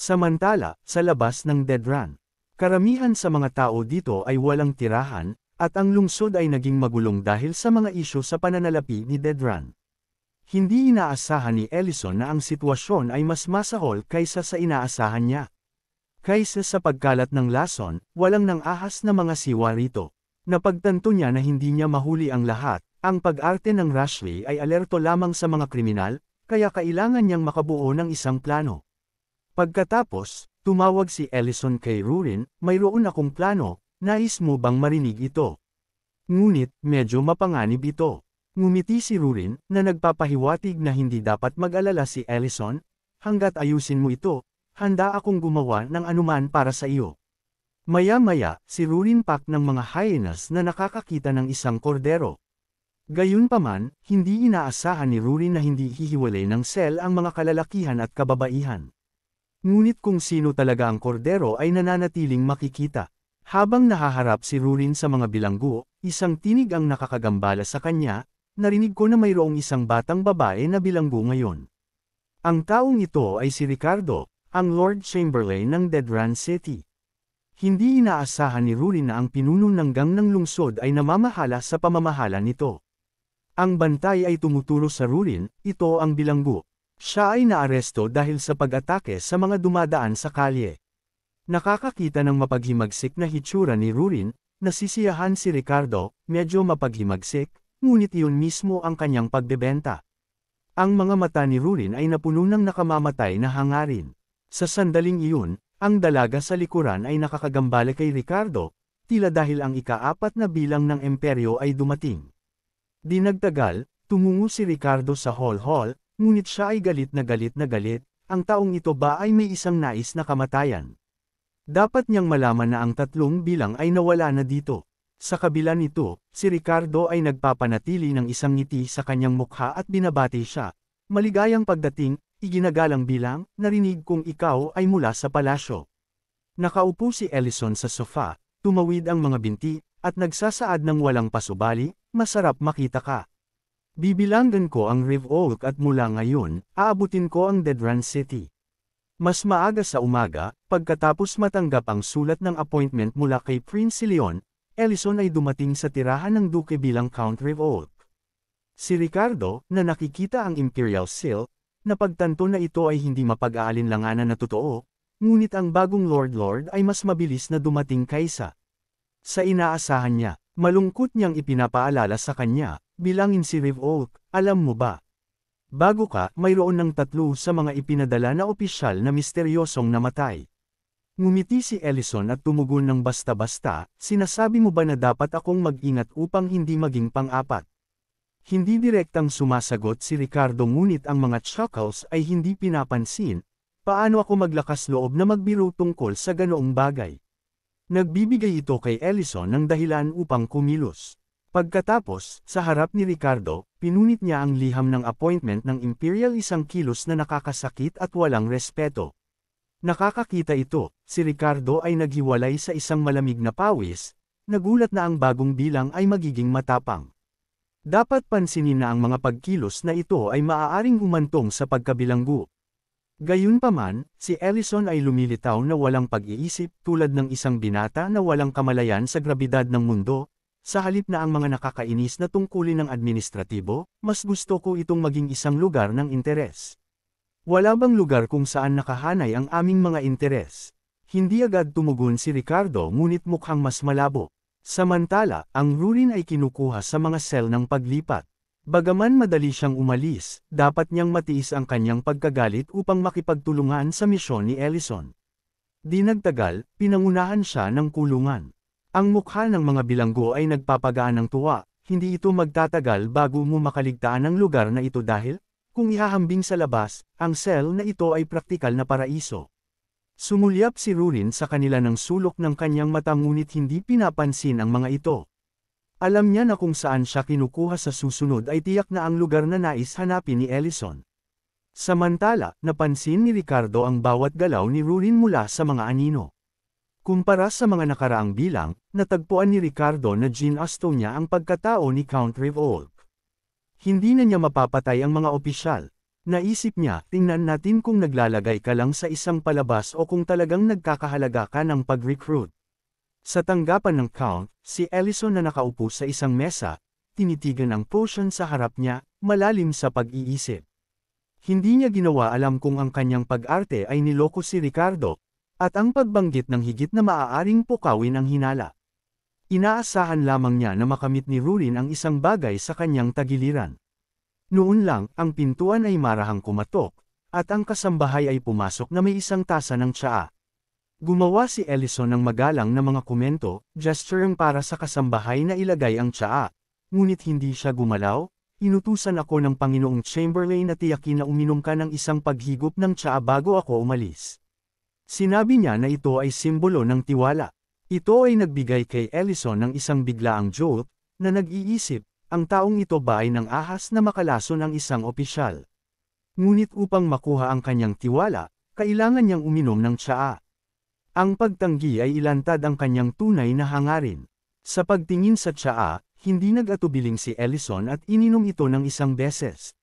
Samantala, sa labas ng Dedran, karamihan sa mga tao dito ay walang tirahan, at ang lungsod ay naging magulong dahil sa mga isyu sa pananalapi ni Dedran. Hindi inaasahan ni Ellison na ang sitwasyon ay mas masahol kaysa sa inaasahan niya. Kaysa sa pagkalat ng lason, walang nang ahas na mga siwa rito. Napagtanto niya na hindi niya mahuli ang lahat. Ang pag-arte ng Rushley ay alerto lamang sa mga kriminal, kaya kailangan niyang makabuo ng isang plano. Pagkatapos, tumawag si Ellison kay Rurin, "Mayroon akong plano, nais mo bang marinig ito?" Ngunit, medyo mapanganib ito. Ngumiti si Rurin, na nagpapahiwatig na hindi dapat mag-alala si Ellison, "Hanggat ayusin mo ito, handa akong gumawa ng anuman para sa iyo." Maya-maya, si Rurin pak ng mga hyenas na nakakakita ng isang kordero. Gayunpaman, hindi inaasahan ni Rurin na hindi hihiwalay ng sel ang mga kalalakihan at kababaihan. Ngunit kung sino talaga ang kordero ay nananatiling makikita. Habang nahaharap si Rurin sa mga bilanggo, isang tinig ang nakakagambala sa kanya, "Narinig ko na mayroong isang batang babae na bilanggo ngayon." Ang taong ito ay si Ricardo, ang Lord Chamberlain ng Dedran City. Hindi inaasahan ni Rurin na ang pinuno ng gang ng lungsod ay namamahala sa pamamahala nito. Ang bantay ay tumuturo sa Rurin, ito ang bilanggo. Siya ay naaresto dahil sa pag-atake sa mga dumadaan sa kalye. Nakakakita ng mapaghimagsik na hitsura ni Rurin, nasisiyahan si Ricardo, medyo mapaghimagsik, ngunit iyon mismo ang kanyang pagbebenta. Ang mga mata ni Rurin ay napuno ng nakamamatay na hangarin. Sa sandaling iyon, ang dalaga sa likuran ay nakakagambala kay Ricardo, tila dahil ang ika-4 na bilang ng imperyo ay dumating. Di nagtagal, tumungo si Ricardo sa hall, ngunit siya ay galit na galit na galit, ang taong ito ba ay may isang nais na kamatayan. Dapat niyang malaman na ang 3 bilang ay nawala na dito. Sa kabila nito, si Ricardo ay nagpapanatili ng isang ngiti sa kanyang mukha at binabati siya. "Maligayang pagdating, iginagalang bilang, narinig kong ikaw ay mula sa palasyo." Nakaupo si Ellison sa sofa, tumawid ang mga binti, at nagsasaad ng walang pasubali, "Masarap makita ka. Bibilanggan ko ang Riv Oak at mula ngayon, aabutin ko ang Dedran City." Mas maaga sa umaga, pagkatapos matanggap ang sulat ng appointment mula kay Prince Leon, Ellison ay dumating sa tirahan ng Duke bilang Count Riv Oak. Si Ricardo, na nakikita ang Imperial Seal, napagtanto na ito ay hindi mapag-aalinlanganan na totoo, ngunit ang bagong Lord ay mas mabilis na dumating kaysa sa inaasahan niya. Malungkot niyang ipinapaalala sa kanya, "Bilangin si Riv Oak, alam mo ba? Bago ka, mayroon ng 3 sa mga ipinadala na opisyal na misteryosong namatay." Ngumiti si Ellison at tumugon ng basta-basta, "Sinasabi mo ba na dapat akong mag-ingat upang hindi maging pang-4? Hindi direktang sumasagot si Ricardo ngunit ang mga chuckles ay hindi pinapansin. Paano ako maglakas loob na magbiro tungkol sa ganoong bagay? Nagbibigay ito kay Ellison ng dahilan upang kumilos. Pagkatapos, sa harap ni Ricardo, pinunit niya ang liham ng appointment ng Imperial, isang kilos na nakakasakit at walang respeto. Nakakakita ito, si Ricardo ay naghiwalay sa isang malamig na pawis, nagulat na ang bagong bilang ay magiging matapang. Dapat pansinin na ang mga pagkilos na ito ay maaaring humantong sa pagkabilanggo. Gayunpaman, si Ellison ay lumilitaw na walang pag-iisip tulad ng isang binata na walang kamalayan sa grabidad ng mundo. Sa halip na ang mga nakakainis na tungkulin ng administratibo, mas gusto ko itong maging isang lugar ng interes. Wala bang lugar kung saan nakahanay ang aming mga interes? Hindi agad tumugon si Ricardo ngunit mukhang mas malabo. Samantala, ang Rurin ay kinukuha sa mga sel ng paglipat. Bagaman madali siyang umalis, dapat niyang matiis ang kanyang pagkagalit upang makipagtulungan sa misyon ni Ellison. Di nagtagal, pinangunahan siya ng kulungan. Ang mukha ng mga bilanggo ay nagpapagaan ng tuwa, hindi ito magtatagal bago mo makaligtaan ang lugar na ito dahil, kung ihahambing sa labas, ang sel na ito ay praktikal na paraiso. Sumulyap si Rurin sa kanila ng sulok ng kanyang mata ngunit hindi pinapansin ang mga ito. Alam niya na kung saan siya kinukuha sa susunod ay tiyak na ang lugar na nais hanapin ni Ellison. Samantala, napansin ni Ricardo ang bawat galaw ni Rurin mula sa mga anino. Kumpara sa mga nakaraang bilang, natagpuan ni Ricardo na ginasto niya ang pagkatao ni Count Riv Oak. Hindi na niya mapapatay ang mga opisyal. Naisip niya, tingnan natin kung naglalagay ka lang sa isang palabas o kung talagang nagkakahalaga ka ng pag-recruit. Sa tanggapan ng count, si Ellison na nakaupo sa isang mesa, tinitigan ang potion sa harap niya, malalim sa pag-iisip. Hindi niya ginawa alam kung ang kanyang pag-arte ay niloko si Ricardo, at ang pagbanggit ng higit na maaaring pukawin ang hinala. Inaasahan lamang niya na makamit ni Rurin ang isang bagay sa kanyang tagiliran. Noon lang, ang pintuan ay marahang kumatok, at ang kasambahay ay pumasok na may isang tasa ng tsaa. Gumawa si Ellison ng magalang na mga komento, gesture para sa kasambahay na ilagay ang tsaa. Ngunit hindi siya gumalaw, inutusan ako ng Panginoong Chamberlain na tiyakin na uminom ka ng isang paghigop ng tsaa bago ako umalis. Sinabi niya na ito ay simbolo ng tiwala. Ito ay nagbigay kay Ellison ng isang biglaang jolt, na nag-iisip, ang taong ito ba ay nang ahas na makalason ang isang opisyal. Ngunit upang makuha ang kanyang tiwala, kailangan niyang uminom ng tsaa. Ang pagtanggi ay ilantad ang kanyang tunay na hangarin. Sa pagtingin sa tsaa, hindi nag-atubiling si Ellison at ininom ito ng isang beses.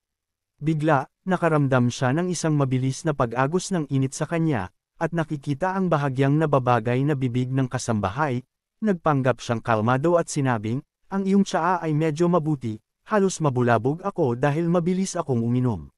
Bigla, nakaramdam siya ng isang mabilis na pag-agos ng init sa kanya, at nakikita ang bahagyang nababagay na bibig ng kasambahay, nagpanggap siyang kalmado at sinabing, ang iyong tsaa ay medyo mabuti, halos mabulabog ako dahil mabilis akong uminom.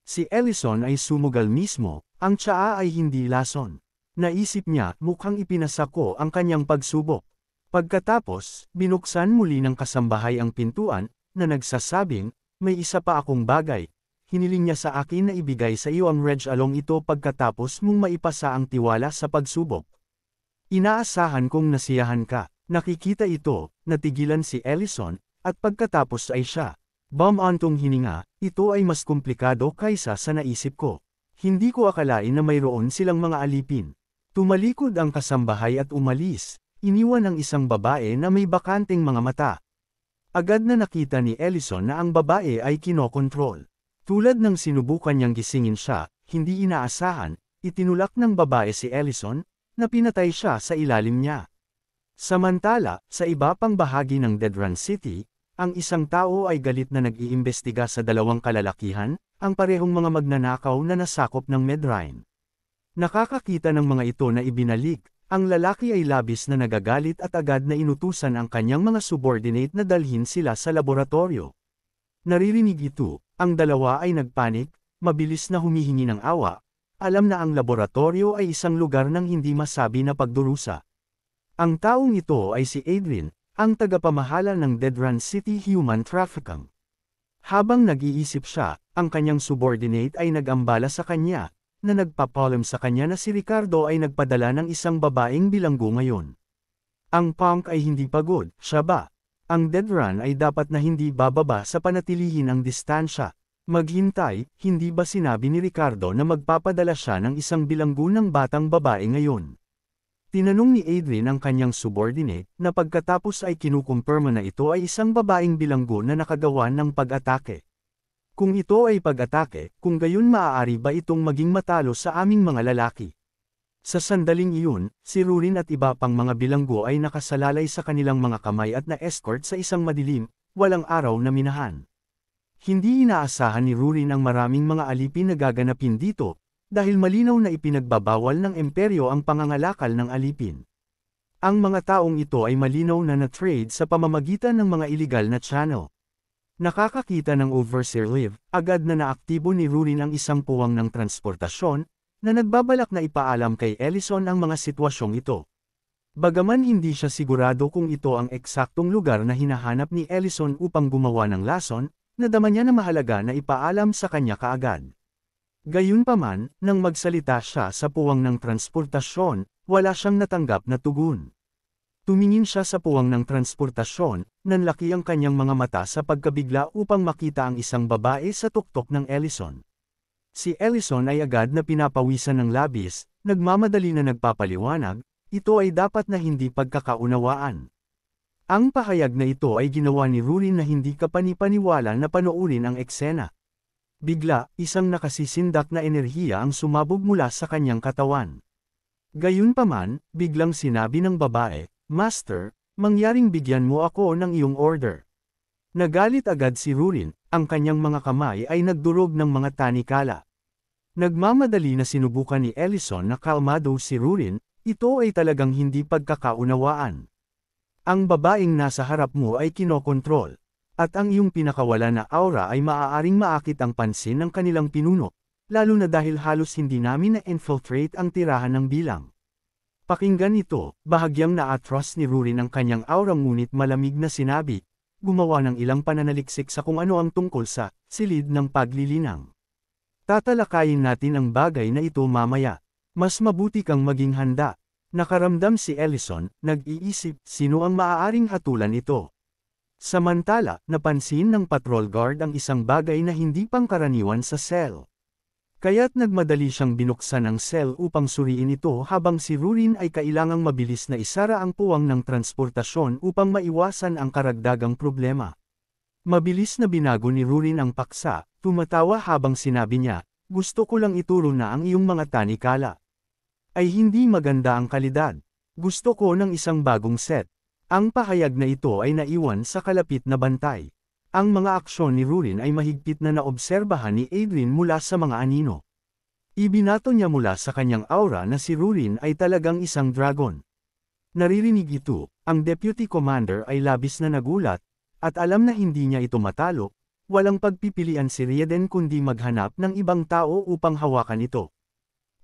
Si Ellison ay sumugal mismo, ang tsaa ay hindi lason. Naisip niya, mukhang ipinasa ko ang kanyang pagsubok. Pagkatapos, binuksan muli ng kasambahay ang pintuan, na nagsasabing, may isa pa akong bagay. Hiniling niya sa akin na ibigay sa iyo ang Reg Along ito pagkatapos mong maipasa ang tiwala sa pagsubok. Inaasahan kong nasiyahan ka. Nakikita ito, natigilan si Ellison, at pagkatapos ay siya. Bumantong hininga, ito ay mas komplikado kaysa sa naisip ko. Hindi ko akalain na mayroon silang mga alipin. Tumalikod ang kasambahay at umalis, iniwan ang isang babae na may bakanting mga mata. Agad na nakita ni Ellison na ang babae ay kinokontrol. Tulad ng sinubukan niyang gisingin siya, hindi inaasahan, itinulak ng babae si Ellison, na pinatay siya sa ilalim niya. Samantala, sa iba pang bahagi ng Dead Run City, ang isang tao ay galit na nag-iimbestiga sa dalawang kalalakihan, ang parehong mga magnanakaw na nasakop ng Medrine. Nakakakita ng mga ito na ibinalik, ang lalaki ay labis na nagagalit at agad na inutusan ang kanyang mga subordinate na dalhin sila sa laboratorio. Naririnig ito, ang dalawa ay nagpanik, mabilis na humihingi ng awa, alam na ang laboratorio ay isang lugar ng hindi masabi na pagdurusa. Ang taong ito ay si Adrian, ang tagapamahala ng Dead Run City Human Trafficking. Habang nag-iisip siya, ang kanyang subordinate ay nag-ambala sa kanya, na nagpapalam sa kanya na si Ricardo ay nagpadala ng isang babaeng bilanggo ngayon. Ang punk ay hindi pagod, siya ba? Ang Dead Run ay dapat na hindi bababa sa panatilihin ang distansya. Maghintay, hindi ba sinabi ni Ricardo na magpapadala siya ng isang bilanggo ng batang babae ngayon? Tinanong ni Adrian ang kanyang subordinate, na pagkatapos ay kinukumpirma na ito ay isang babaeng bilanggo na nakagawa ng pag-atake. Kung ito ay pag-atake, kung gayon maaari ba itong maging matalo sa aming mga lalaki? Sa sandaling iyon, si Rurin at iba pang mga bilanggo ay nakasalalay sa kanilang mga kamay at na-escort sa isang madilim, walang araw na minahan. Hindi inaasahan ni Rurin ang maraming mga alipin na gaganapin dito, dahil malinaw na ipinagbabawal ng imperyo ang pangangalakal ng alipin. Ang mga taong ito ay malinaw na na-trade sa pamamagitan ng mga iligal na channel. Nakakakita ng Overseer Liv, agad na naaktibo ni Rurin ang isang puwang ng transportasyon, na nagbabalak na ipaalam kay Ellison ang mga sitwasyong ito. Bagaman hindi siya sigurado kung ito ang eksaktong lugar na hinahanap ni Ellison upang gumawa ng lason, nadama niya na mahalaga na ipaalam sa kanya kaagad. Gayunpaman, nang magsalita siya sa puwang ng transportasyon, wala siyang natanggap na tugon. Tumingin siya sa puwang ng transportasyon, nanlaki ang kanyang mga mata sa pagkabigla upang makita ang isang babae sa tuktok ng Ellison. Si Ellison ay agad na pinapawisan ng labis, nagmamadali na nagpapaliwanag, ito ay dapat na hindi pagkakaunawaan. Ang pahayag na ito ay ginawa ni Rurin na hindi kapanipaniwala na panoorin ang eksena. Bigla, isang nakasisindak na enerhiya ang sumabog mula sa kanyang katawan. Gayunpaman, biglang sinabi ng babae, "Master, mangyaring bigyan mo ako ng iyong order." Nagalit agad si Rurin, ang kanyang mga kamay ay nagdurog ng mga tanikala. Nagmamadali na sinubukan ni Ellison na kalmado si Rurin, ito ay talagang hindi pagkakaunawaan. Ang babaeng nasa harap mo ay kinokontrol. At ang iyong pinakawala na aura ay maaaring maakit ang pansin ng kanilang pinuno, lalo na dahil halos hindi namin na-infiltrate ang tirahan ng bilang. Pakinggan ito, bahagyang na-atras ni Rurin ang kanyang aura ngunit malamig na sinabi, gumawa ng ilang pananaliksik sa kung ano ang tungkol sa silid ng paglilinang. Tatalakayin natin ang bagay na ito mamaya. Mas mabuti kang maging handa. Nakaramdam si Ellison, nag-iisip, sino ang maaaring hatulan ito. Samantala, napansin ng patrol guard ang isang bagay na hindi pangkaraniwan sa cell. Kaya't nagmadali siyang binuksan ang cell upang suriin ito habang si Rurin ay kailangang mabilis na isara ang puwang ng transportasyon upang maiwasan ang karagdagang problema. Mabilis na binago ni Rurin ang paksa, tumatawa habang sinabi niya, gusto ko lang ituro na ang iyong mga tanikala ay hindi maganda ang kalidad. Gusto ko ng isang bagong set. Ang pahayag na ito ay naiwan sa kalapit na bantay. Ang mga aksyon ni Rurin ay mahigpit na naobserbahan ni Adrian mula sa mga anino. Ibinato niya mula sa kanyang aura na si Rurin ay talagang isang dragon. Naririnig ito, ang deputy commander ay labis na nagulat, at alam na hindi niya ito matalo, walang pagpipilian si Rieden kundi maghanap ng ibang tao upang hawakan ito.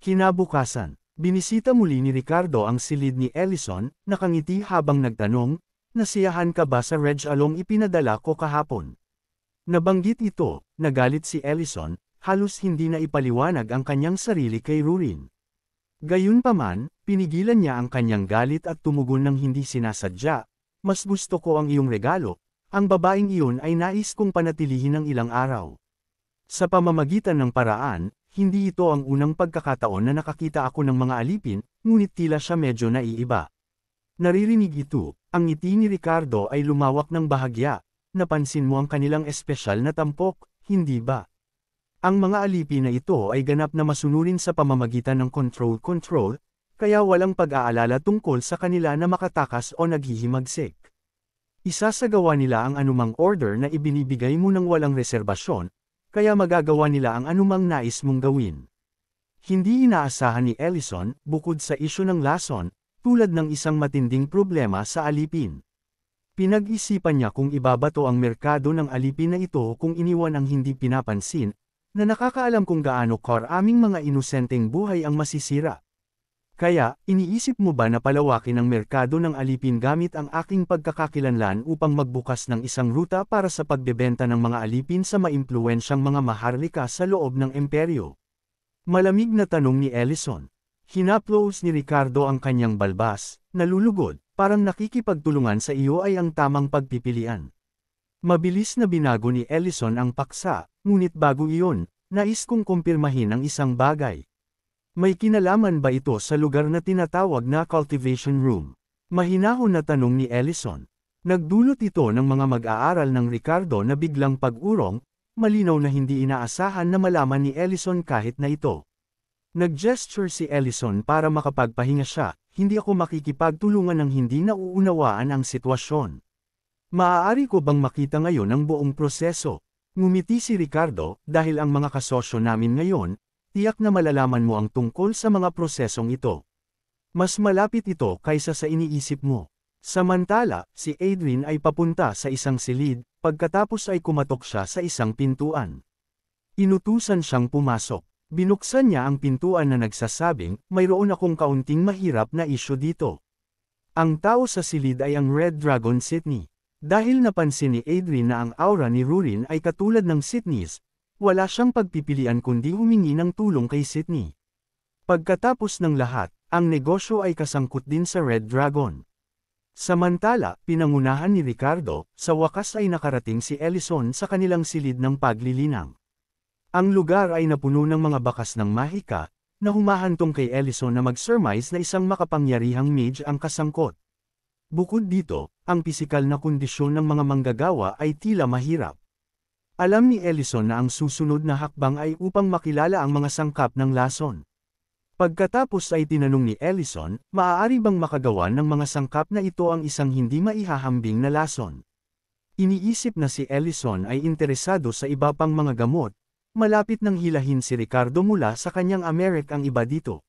Kinabukasan, binisita muli ni Ricardo ang silid ni Ellison, nakangiti habang nagtanong, nasiyahan ka ba sa Reg Along ipinadala ko kahapon? Nabanggit ito, nagalit si Ellison, halos hindi na ipaliwanag ang kanyang sarili kay Rurin. Gayunpaman, pinigilan niya ang kanyang galit at tumugon ng hindi sinasadya, mas gusto ko ang iyong regalo, ang babaeng iyon ay nais kong panatilihin ng ilang araw. Sa pamamagitan ng paraan, hindi ito ang unang pagkakataon na nakakita ako ng mga alipin, ngunit tila siya medyo naiiba. Naririnig ito, ang ngiti ni Ricardo ay lumawak ng bahagya, napansin mo ang kanilang espesyal na tampok, hindi ba? Ang mga alipin na ito ay ganap na masunurin sa pamamagitan ng control, kaya walang pag-aalala tungkol sa kanila na makatakas o naghihimagsik. Isasagawa nila ang anumang order na ibinibigay mo ng walang reserbasyon, kaya magagawa nila ang anumang nais mong gawin. Hindi inaasahan ni Ellison, bukod sa isyu ng lason, tulad ng isang matinding problema sa alipin. Pinag-isipan niya kung ibabato ang merkado ng alipin na ito kung iniwan ang hindi pinapansin, na nakakaalam kung gaano karaming mga inosenteng buhay ang masisira. Kaya, iniisip mo ba na palawakin ang merkado ng alipin gamit ang aking pagkakakilanlan upang magbukas ng isang ruta para sa pagbebenta ng mga alipin sa maimpluwensyang mga maharlika sa loob ng imperyo? Malamig na tanong ni Ellison. Hinaplos ni Ricardo ang kanyang balbas, nalulugod, parang nakikipagtulungan sa iyo ay ang tamang pagpipilian. Mabilis na binago ni Ellison ang paksa, ngunit bago iyon, nais kong kumpirmahin ang isang bagay. May kinalaman ba ito sa lugar na tinatawag na cultivation room? Mahinahon na tanong ni Ellison. Nagdulot ito ng mga mag-aaral ng Ricardo na biglang pag-urong, malinaw na hindi inaasahan na malaman ni Ellison kahit na ito. Nag-gesture si Ellison para makapagpahinga siya, hindi ako makikipagtulungan ng hindi nauunawaan ang sitwasyon. Maaari ko bang makita ngayon ang buong proseso? Ngumiti si Ricardo, dahil ang mga kasosyo namin ngayon, tiyak na malalaman mo ang tungkol sa mga prosesong ito. Mas malapit ito kaysa sa iniisip mo. Samantala, si Adrian ay papunta sa isang silid, pagkatapos ay kumatok siya sa isang pintuan. Inutusan siyang pumasok. Binuksan niya ang pintuan na nagsasabing, mayroon akong kaunting mahirap na isyu dito. Ang tao sa silid ay ang Red Dragon Sydney. Dahil napansin ni Adrian na ang aura ni Rurin ay katulad ng Sydney's, wala siyang pagpipilian kundi humingi ng tulong kay Sydney. Pagkatapos ng lahat, ang negosyo ay kasangkot din sa Red Dragon. Samantala, pinangunahan ni Ricardo, sa wakas ay nakarating si Ellison sa kanilang silid ng paglilinang. Ang lugar ay napuno ng mga bakas ng mahika, na humahantong kay Ellison na mag-surmise na isang makapangyarihang mage ang kasangkot. Bukod dito, ang pisikal na kondisyon ng mga manggagawa ay tila mahirap. Alam ni Ellison na ang susunod na hakbang ay upang makilala ang mga sangkap ng lason. Pagkatapos ay tinanong ni Ellison, maaari bang makagawa ng mga sangkap na ito ang isang hindi maihahambing na lason? Iniisip na si Ellison ay interesado sa iba pang mga gamot, malapit nang hilahin si Ricardo mula sa kanyang Amerik ang iba dito.